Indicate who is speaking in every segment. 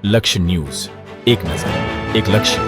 Speaker 1: લક્ષ્ય ન્યૂઝ, એક નજર, એક લક્ષ્ય।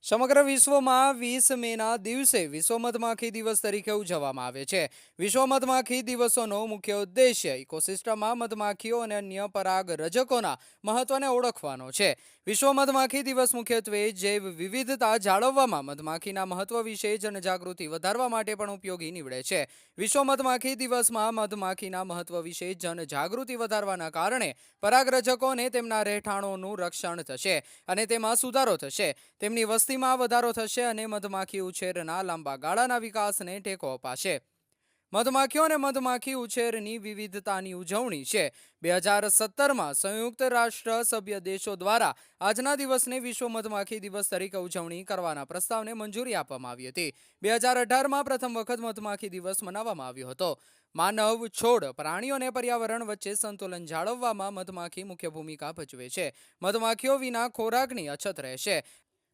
Speaker 2: સમગ્ર વિશ્વમાં 20 મેના દિવસે વિશ્વ મધમાખી દિવસ તરીકે ઉજવવામાં આવે છે। વિશ્વ મધમાખી દિવસનો મુખ્ય ઉદ્દેશ્ય ઇકોસિસ્ટમમાં મધમાખીઓ અને અન્ય પરાગ રજકોના મહત્વને ઓળખવાનો છે। વિશ્વ મધમાખી દિવસ મુખ્યત્વે જૈવ વિવિધતા જાળવવામાં મધમાખીના મહત્વ વિશે જનજાગૃતિ વધારવા માટે પણ ઉપયોગી નીવડે છે। વિશ્વ મધમાખી દિવસમાં મધમાખીના મહત્વ વિશે જનજાગૃતિ વધારવાના કારણે પરાગરજકોને તેમના રહેઠાણોનું રક્ષણ થશે અને તેમાં સુધારો થશે, તેમની વસ્તીમાં વધારો થશે અને મધમાખી ઉછેરના લાંબા ગાળાના વિકાસને ટેકો અપાશે। મધમાખીઓ અને મધમાખી ઉછેરની વિવિધતાની ઉજવણી છે। 2017માં સંયુક્ત રાષ્ટ્ર સભ્ય દેશો દ્વારા આજના દિવસને વિશ્વ મધમાખી દિવસ તરીકે ઉજવણી કરવાના પ્રસ્તાવને મંજૂરી આપવામાં આવી હતી। 2018માં પ્રથમ વખત મધમાખી દિવસ મનાવવામાં આવ્યો હતો। માનવ, છોડ, પ્રાણીઓ અને પર્યાવરણ વચ્ચે સંતુલન જાળવવામાં મધમાખી મુખ્ય ભૂમિકા ભજવે છે। મધમાખીઓ વિના ખોરાકની અછત રહેશે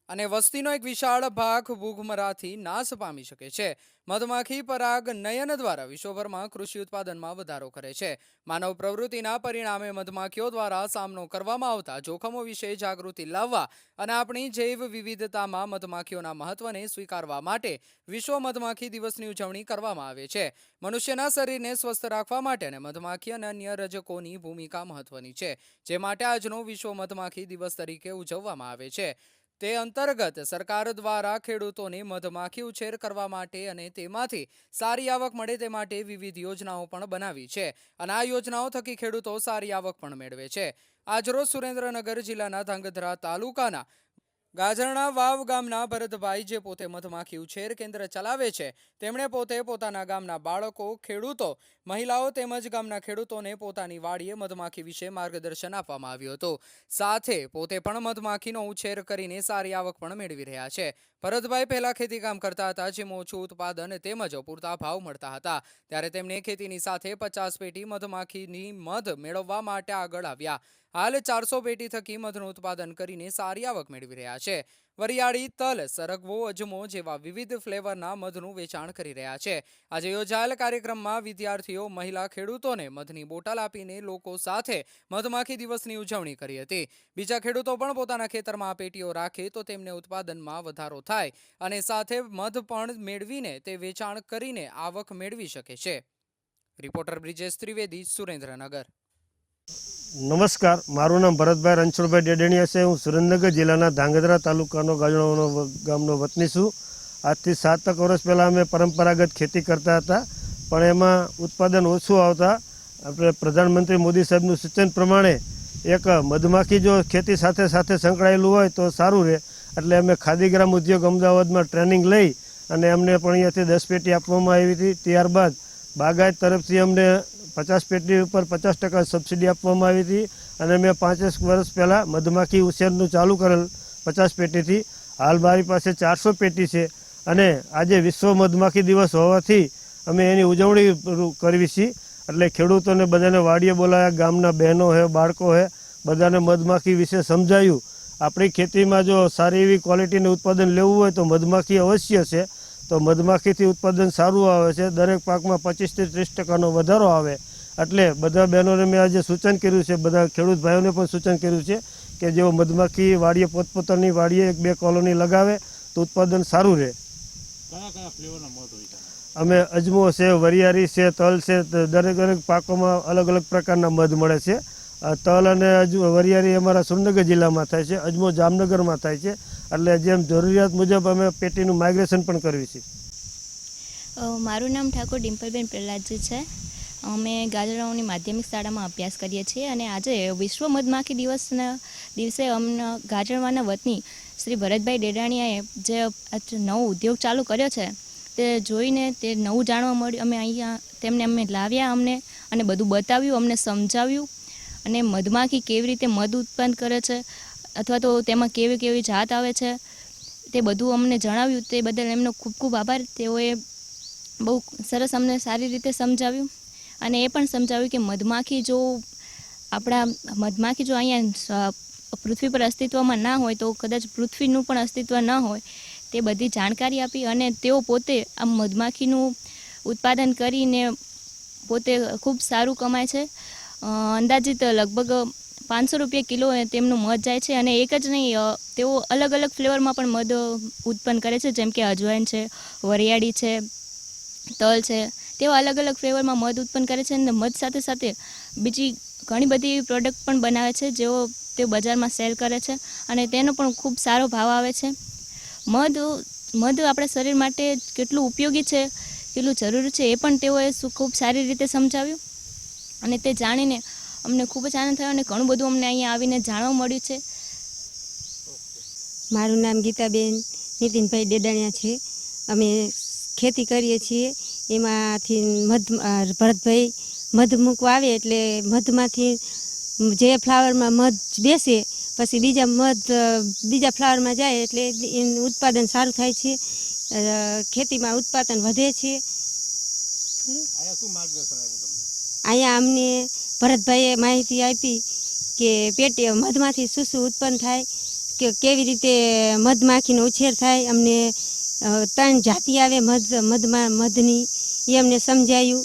Speaker 2: અને વસ્તીનો એક વિશાળ ભાગ ભૂખમરાથી નાશ પામી શકે છે। મધમાખી પરાગ નયન દ્વારા વિશ્વભરમાં કૃષિ ઉત્પાદનમાં વધારો કરે છે। માનવ પ્રવૃત્તિના પરિણામે મધમાખીઓ દ્વારા સામનો કરવામાં આવતા જોખમો વિશે જાગૃતિ લાવવા અને આપણી જૈવ વિવિધતામાં મધમાખીઓના મહત્વને સ્વીકારવા માટે વિશ્વ મધમાખી દિવસની ઉજવણી કરવામાં આવે છે। મનુષ્યના શરીરને સ્વસ્થ રાખવા માટે અને મધમાખી અને અન્ય રજકોની ભૂમિકા મહત્વની છે, જે માટે આજનો વિશ્વ મધમાખી દિવસ તરીકે ઉજવવામાં આવે છે। તે અંતર્ગત સરકાર દ્વારા ખેડૂતોને મધમાખી ઉછેર કરવા માટે અને તેમાંથી સારી આવક મળે તે માટે વિવિધ યોજનાઓ પણ બનાવી છે અને આ યોજનાઓ થકી ખેડૂતો સારી આવક પણ મેળવે છે। આજરોજ સુરેન્દ્રનગર જિલ્લાના ધાંગધ્રા તાલુકાના ગાજરણા વાવ ગામના ભરતભાઈ, જે પોતે મધમાખી ઉછેર કેન્દ્ર ચલાવે છે, તેમણે પોતે પોતાના ગામના બાળકો, ખેડૂતો, મહિલાઓ તેમજ ગામના ખેડૂતોને પોતાની વાડીએ મધમાખી વિશે માર્ગદર્શન આપવામાં આવ્યું હતું। સાથે પોતે પણ મધમાખીનો ઉછેર કરીને સારી આવક પણ મેળવી રહ્યા છે। ભરતભાઈ પહેલા ખેતી કામ કરતા હતા, જેમાં ઓછું ઉત્પાદન તેમજ પૂરતા ભાવ મળતા હતા, ત્યારે તેમણે ખેતીની સાથે 50 પેટી મધમાખીની મધ મેળવવા માટે આગળ આવ્યા। હાલ 400 પેટી થકી મધનું ઉત્પાદન કરીને સારી આવક મેળવી રહ્યા છે। વરિયાળી, તલ, સરગવો, અજમો જેવા વિવિધ ફ્લેવરના મધનું વેચાણ કરી રહ્યા છે। આજે યોજાયેલ કાર્યક્રમમાં વિદ્યાર્થીઓ, મહિલા ખેડૂતોને મધની બોટલ આપીને લોકો સાથે મધમાખી દિવસની ઉજવણી કરી હતી। બીજા ખેડૂતો પણ પોતાના ખેતરમાં આ પેટીઓ રાખે તો તેમને ઉત્પાદનમાં વધારો થાય અને સાથે મધ પણ મેળવીને તે વેચાણ કરીને આવક મેળવી શકે છે। રિપોર્ટર બ્રિજેશ ત્રિવેદી, સુરેન્દ્રનગર।
Speaker 3: નમસ્કાર, મારું નામ ભરતભાઈ રણછોડભાઈ ડેડણીયા છે। હું સુરેન્દ્રનગર જિલ્લાના ધાંગધ્રા તાલુકાનો ગાજરણા ગામનો વતની છું। આજથી 7 વર્ષ પહેલાં અમે પરંપરાગત ખેતી કરતા હતા, પણ એમાં ઉત્પાદન ઓછું આવતા આપણે પ્રધાનમંત્રી મોદી સાહેબનું સૂચન પ્રમાણે એક મધમાખી જો ખેતી સાથે સાથે સંકળાયેલું હોય તો સારું રહે, એટલે અમે ખાદીગ્રામ ઉદ્યોગ અમદાવાદમાં ટ્રેનિંગ લઈ અને અમને પણ અહીંયાથી 10 પેટી આપવામાં આવી હતી। ત્યારબાદ બાગાયત તરફથી અમને 50 પેટી ઉપર 50% સબસિડી આપવામાં આવી હતી અને મેં 5 વર્ષ પહેલાં મધમાખી ઉછેરનું ચાલુ કરેલ 50 પેટીથી। હાલ મારી પાસે 400 પેટી છે અને આજે વિશ્વ મધમાખી દિવસ હોવાથી અમે એની ઉજવણી કરવી છીએ। એટલે ખેડૂતોને બધાને વાડીએ બોલાવ્યા, ગામના બહેનો છે, બાળકો છે, બધાને મધમાખી વિશે સમજાયું। આપણી ખેતીમાં જો સારી એવી ક્વોલિટીનું ઉત્પાદન લેવું હોય તો મધમાખી અવશ્ય છે, તો મધમાખીથી ઉત્પાદન સારું આવે છે। દરેક પાકમાં 25 થી 30% વધારો આવે। એટલે બધા બહેનોને મેં આજે સૂચન કર્યું છે, બધા ખેડૂત ભાઈઓને પણ સૂચન કર્યું છે કે જેઓ મધમાખી વાડીએ પોતપોતાની વાડીએ 1-2 કોલોની લગાવે તો ઉત્પાદન સારું રહે।
Speaker 4: કયા કયા ફ્લેવરના મધ હોય છે?
Speaker 3: અમે અજમો છે, વરિયાળી છે, તલ છે, દરેક પાકોમાં અલગ અલગ પ્રકારના મધ મળે છે। તલ અને વરિયાળી અમારા સુરેન્દ્રનગર જિલ્લામાં થાય છે, અજમો જામનગરમાં થાય છે। એટલે જેમ જરૂરિયાત મુજબ અમે પેટીનું માઇગ્રેશન પણ કરવી છે।
Speaker 5: મારું નામ ઠાકોર ડિમ્પલબેન પ્રહલાદજી છે। અમે ગાજરણાઓની માધ્યમિક શાળામાં અભ્યાસ કરીએ છીએ અને આજે વિશ્વ મધમાખી દિવસના દિવસે અમને ગાજરવાના વતની શ્રી ભરતભાઈ ડેડાણીયાએ જે નવો ઉદ્યોગ ચાલુ કર્યો છે તે જોઈને તે નવું જાણવા મળ્યું। અમે અહીંયા તેમને અમે લાવ્યા અમને અને બધું બતાવ્યું, અમને સમજાવ્યું અને મધમાખી કેવી રીતે મધ ઉત્પન્ન કરે છે અથવા તો તેમાં કેવી કેવી જાત આવે છે તે બધું અમને જણાવ્યું। તે બદલ એમનો ખૂબ ખૂબ આભાર। તેઓએ બહુ સરસ અમને સારી રીતે સમજાવ્યું અને એ પણ સમજાવ્યું કે મધમાખી જો અહીંયા પૃથ્વી પર અસ્તિત્વમાં ના હોય તો કદાચ પૃથ્વીનું પણ અસ્તિત્વ ન હોય, તે બધી જાણકારી આપી અને તેઓ પોતે આ મધમાખીનું ઉત્પાદન કરીને પોતે ખૂબ સારું કમાય છે। અંદાજિત લગભગ ₹500 કિલો તેમનું મધ જાય છે અને એક જ નહીં, તેઓ અલગ અલગ ફ્લેવરમાં પણ મધ ઉત્પન્ન કરે છે, જેમ કે અજવાઈન છે, વરિયાળી છે, તલ છે, તેઓ અલગ અલગ ફ્લેવરમાં મધ ઉત્પન્ન કરે છે અને મધ સાથે સાથે બીજી ઘણી બધી પ્રોડક્ટ પણ બનાવે છે, જેઓ તે બજારમાં સેલ કરે છે અને તેનો પણ ખૂબ સારો ભાવ આવે છે. મધ આપણા શરીર માટે કેટલું ઉપયોગી છે, કેટલું જરૂરી છે, એ પણ તેઓએ ખૂબ સારી રીતે સમજાવ્યું અને તે જાણીને અમને ખૂબ જ આનંદ થયો અને ઘણું બધું અમને અહીંયા આવીને જાણવા મળ્યું છે.
Speaker 6: મારું નામ ગીતાબેન નીતિનભાઈ ડેડાણિયા છે. અમે ખેતી કરીએ છીએ. એમાંથી ભરતભાઈ મધ મૂકવા આવે એટલે મધમાંથી જે ફ્લાવરમાં મધ બેસે પછી બીજા ફ્લાવરમાં જાય એટલે એનું ઉત્પાદન સારું થાય છે. ખેતીમાં ઉત્પાદન વધે છે.
Speaker 4: અહીંયા શું માર્ગદર્શન આપ્યું તમને?
Speaker 6: અહીંયા અમને ભરતભાઈએ માહિતી આપી કે મધમાંથી શું ઉત્પન્ન થાય, કે કેવી રીતે મધમાખીનો ઉછેર થાય. અમને 3 જાતિ આવે મધની, એ અમને સમજાયું.